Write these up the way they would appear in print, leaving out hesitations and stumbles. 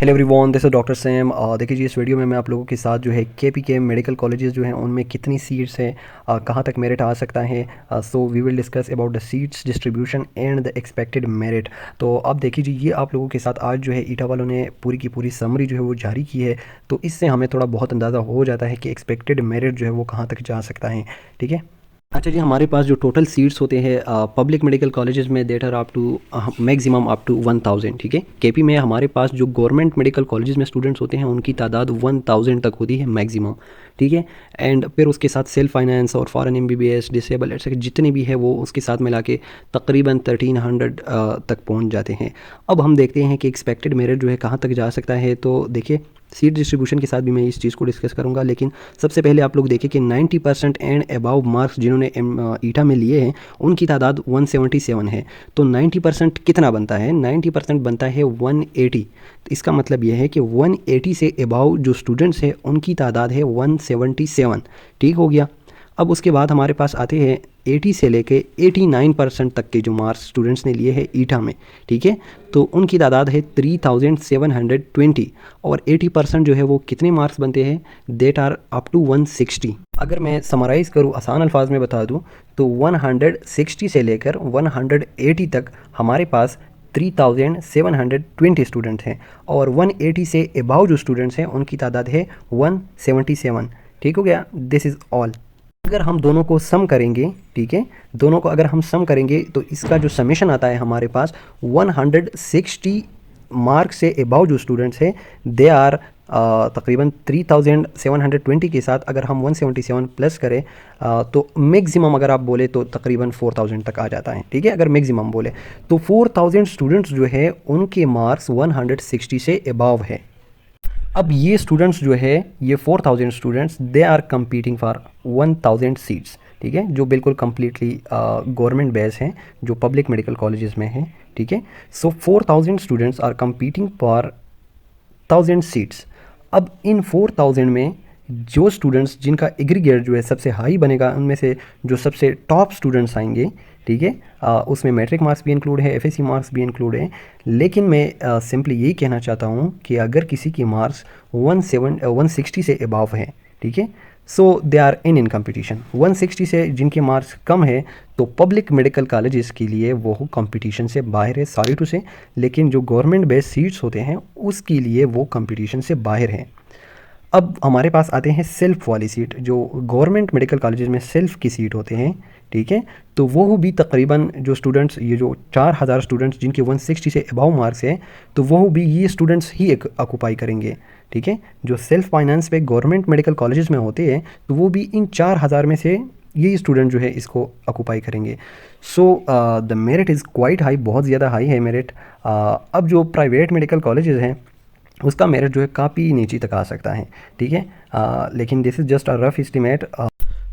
Hello everyone, this is doctor Sam. देखिए जी, इस video में मैं आप लोगों के साथ जो है के मेडिकल कॉलेजेस जो हैं उनमें कितनी सीट्स हैं, कहाँ तक मेरिट आ सकता है। So we will discuss about the seats distribution and the expected merit. तो अब देखिए जी, ये आप लोगों के साथ आज जो है ईटा वालों ने पूरी की पूरी समरी जो है वो जारी की है। तो इससे हमें थोड़ा बहुत अंदाज़ा हो जाता है कि एक्सपेक्टेड मेरिट जो है वो कहाँ तक जा सकता है। ठीक है। अच्छा जी, हमारे पास जो टोटल सीट्स होते हैं पब्लिक मेडिकल कॉलेजेस में that are up to maximum up to 1000। ठीक है। केपी में हमारे पास जो गवर्नमेंट मेडिकल कॉलेजेस में स्टूडेंट्स होते हैं उनकी तादाद 1000 तक होती है मैक्सिमम। ठीक है। एंड फिर उसके साथ सेल्फ फाइनेंस और फॉरेन एमबीबीएस डिसेबल एक्सेट्रा जितने भी है वो उसके साथ मिला के तकरीबन 1300 तक पहुंच जाते हैं। अब हम देखते हैं कि एक्सपेक्टेड मेरिट जो है कहाँ तक जा सकता है। तो देखिए, सीट डिस्ट्रीब्यूशन के साथ भी मैं इस चीज़ को डिस्कस करूंगा, लेकिन सबसे पहले आप लोग देखें कि 90% एंड अबाव मार्क्स जिन्होंने ईटा में लिए हैं उनकी तादाद 177 है। तो 90% कितना बनता है? 90% बनता है 180। तो इसका मतलब यह है कि 180 से अबाव जो स्टूडेंट्स हैं उनकी तादाद है 177। ठीक हो गया। अब उसके बाद हमारे पास आते हैं 80 से लेके 89% तक के जो मार्क्स स्टूडेंट्स ने लिए हैं ईटा में। ठीक है। तो उनकी तादाद है 3720 और 80% जो है वो कितने मार्क्स बनते हैं? That are up to 160। अगर मैं समराइज़ करूँ, आसान अल्फाज में बता दूँ, तो 160 से लेकर 180 तक हमारे पास 3720 स्टूडेंट्स हैं और 180 से अबाव जो स्टूडेंट्स हैं उनकी तादाद है 177। ठीक हो गया। This is all. अगर हम दोनों को सम करेंगे, ठीक है, दोनों को अगर हम सम करेंगे तो इसका जो समेशन आता है हमारे पास 160 मार्क्स से अबाव जो स्टूडेंट्स हैं दे आर तकरीबन 3720 के साथ अगर हम 177 प्लस करें तो मैक्सिमम अगर आप बोले तो तकरीबन 4000 तक आ जाता है। ठीक है। अगर मैक्सिमम बोले तो 4000 स्टूडेंट्स जो है उनके मार्क्स 160 से अबाव है। अब ये स्टूडेंट्स जो है, ये 4000 students they are competing for 1000 seats. ठीक है। जो बिल्कुल कम्प्लीटली गवर्नमेंट बेस हैं, जो पब्लिक मेडिकल कॉलेजेस में हैं। ठीक है। So 4000 students are competing for 1000 seats. अब इन 4000 में जो स्टूडेंट्स जिनका एग्रीगेट जो है सबसे हाई बनेगा, उनमें से जो सबसे टॉप स्टूडेंट्स आएंगे, ठीक है, उसमें मैट्रिक मार्क्स भी इंक्लूड है, एफएससी मार्क्स भी इंक्लूड है। लेकिन मैं सिंपली यही कहना चाहता हूँ कि अगर किसी की मार्क्स 160 से अबाव है, ठीक है, सो दे आर इन कंपटीशन। 160 से जिनके मार्क्स कम है तो पब्लिक मेडिकल कॉलेजेस के लिए वो कंपटीशन से बाहर है, सॉरी टू से। लेकिन जो गवर्नमेंट बेस्ड सीट्स होते हैं उसके लिए वो कंपटीशन से बाहर हैं। अब हमारे पास आते हैं सेल्फ वाली सीट, जो गवर्नमेंट मेडिकल कॉलेजेस में सेल्फ की सीट होते हैं। ठीक है। तो वो भी तकरीबन जो स्टूडेंट्स, ये जो 4000 स्टूडेंट्स जिनके 160 से अबाव मार्क्स है, तो वो भी ये स्टूडेंट्स ही एक ऑक्यूपाई करेंगे। ठीक है। जो सेल्फ फाइनेंस पे गवर्नमेंट मेडिकल कॉलेजेस में होते हैं तो वो भी इन 4000 में से यही स्टूडेंट जो है इसको ऑक्यूपाई करेंगे। So the merit is quite high, बहुत ज़्यादा हाई है मेरिट। अब जो प्राइवेट मेडिकल कॉलेजेस हैं उसका मेरिट जो है काफ़ी नीचे तक आ सकता है। ठीक है। लेकिन this is just a rough estimate.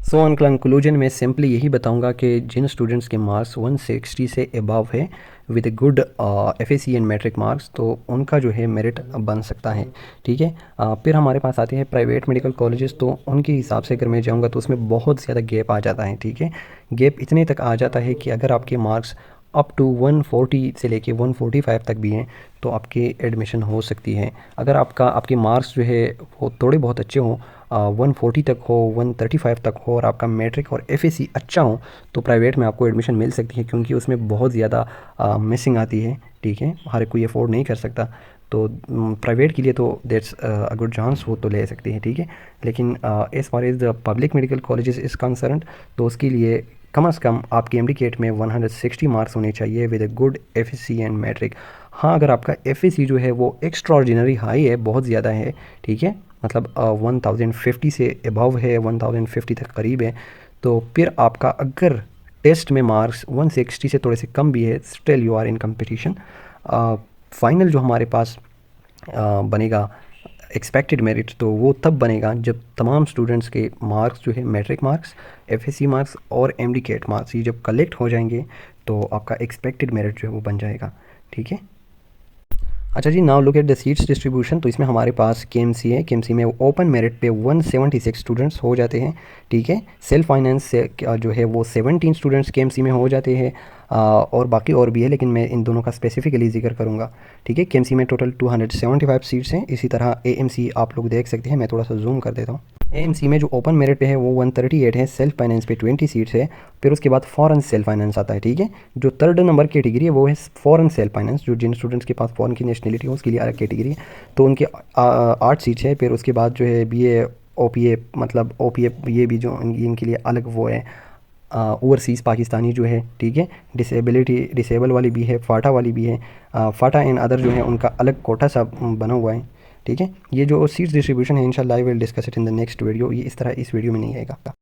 So on conclusion मैं सिंपली यही बताऊंगा कि जिन स्टूडेंट्स के मार्क्स 160 से अबव है with a good FSc and matric marks, तो उनका जो है मेरिट बन सकता है। ठीक है। फिर हमारे पास आते हैं प्राइवेट मेडिकल कॉलेजेस, तो उनके हिसाब से अगर मैं जाऊंगा तो उसमें बहुत ज़्यादा गैप आ जाता है। ठीक है। गैप इतने तक आ जाता है कि अगर आपके मार्क्स अप टू 140 से लेके 145 तक भी हैं तो आपकी एडमिशन हो सकती है। अगर आपके मार्क्स जो है वो थोड़े बहुत अच्छे हों, 140 तक हो, 135 तक हो, और आपका मैट्रिक और एफएससी अच्छा हो, तो प्राइवेट में आपको एडमिशन मिल सकती है, क्योंकि उसमें बहुत ज़्यादा मिसिंग आती है। ठीक है। हर कोई अफोर्ड नहीं कर सकता, तो प्राइवेट के लिए तो दैट्स अ गुड चांस, वो तो ले सकती है। ठीक है। लेकिन as far as the public medical colleges is concerned, तो उसके लिए कम से कम आपके एमडीकेट में 160 मार्क्स होने चाहिए with a good FSc and matric. हाँ, अगर आपका एफएससी जो है वो एक्स्ट्रा ऑर्डिनरी हाई है, बहुत ज़्यादा है, ठीक है, मतलब 1050 से अबव है, 1050 तक करीब है, तो फिर आपका अगर टेस्ट में मार्क्स 160 से थोड़े से कम भी है, still you are in competition. Final जो हमारे पास बनेगा एक्सपेक्टेड मेरिट, तो वो तब बनेगा जब तमाम स्टूडेंट्स के मार्क्स जो है, मैट्रिक मार्क्स, एफएससी मार्क्स और एमडीकेट मार्क्स, ये जब कलेक्ट हो जाएंगे तो आपका एक्सपेक्टेड मेरिट जो है वो बन जाएगा। ठीक है। अच्छा जी, now look at the seats distribution. तो इसमें हमारे पास केएमसी है। केएमसी में ओपन मेरिट पे 176 स्टूडेंट्स हो जाते हैं, ठीक है। सेल्फ फाइनेंस से जो है वो 17 स्टूडेंट्स केएमसी में हो जाते हैं। और बाकी और भी है, लेकिन मैं इन दोनों का स्पेसिफिकली जिक्र करूँगा, ठीक है। केएमसी में टोटल 275 सीट्स हैं। इसी तरह एएमसी आप लोग देख सकते हैं, मैं थोड़ा सा जूम कर देता हूँ। एएमसी में जो ओपन मेरिट पे है वो 138 है। सेल्फ फाइनेंस पे 20 सीट्स है। फिर उसके बाद फॉरेन सेल्फ फाइनेंस आता है, ठीक है। जो थर्ड नंबर कैटेगरी है वो है फॉरेन सेल्फ फाइनेंस, जो जिन स्टूडेंट्स के पास फॉरेन की नेशनलिटी हो उसके लिए अलग कैटेगरी है। तो उनके 8 सीट्स है। फिर उसके बाद जो है बीए ओपीए, मतलब ओपीए ये भी जो इनके लिए अलग वो है, ओवरसीज़ पाकिस्तानी जो है, ठीक है। डिसेबल वाली भी है, फाटा वाली भी है। फाटा एंड अदर जो है उनका अलग कोटा सा बना हुआ है, ठीक है। ये जो सीट्स डिस्ट्रीब्यूशन है, इंशाल्लाह I will discuss it in the next video. ये इस तरह इस वीडियो में नहीं आएगा।